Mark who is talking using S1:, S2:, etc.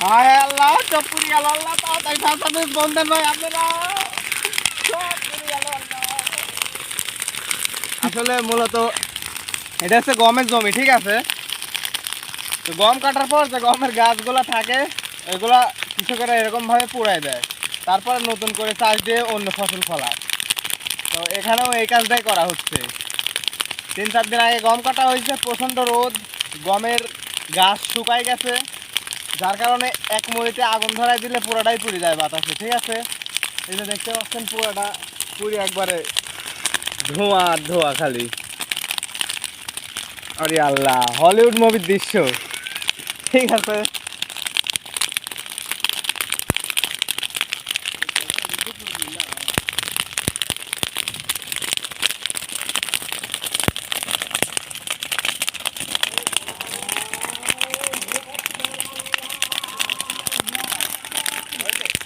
S1: হায় আল্লাহ, সব পুড়ে গেল আল্লাহ, তাড়াতাড়ি ফায়ার বন্ধ দেন ভাই আপনারা। সব পুড়ে গেল আল্লাহ। আসলে মূলত এটা হচ্ছে গমের জমি, ঠিক আছে। তো গম কাটার পর যে গমের গাছগুলা থাকে এগুলা কৃষকেরা এরকম ভাবে পুড়ায় দেয়, তারপরে নতুন করে চাষ দিয়ে অন্য ফসল ফলায়। তো এখানেও এই কাজটাই করা হচ্ছে। 3-4 দিন আগে গম কাটা হয়েছে, প্রচণ্ড রোদ, গমের গাছ শুকায় গেছে, যার কারণে এক মুহূর্তে আগুন ধরায় দিলে পুরোটাই পুড়ে যায় বাতাসে, ঠিক আছে। এই যে দেখতে পাচ্ছেন পুরোটা পুড়ে একবারে ধোঁয়া আর ধোঁয়া খালি। আরে আল্লাহ, হলিউড মুভির দৃশ্য, ঠিক আছে।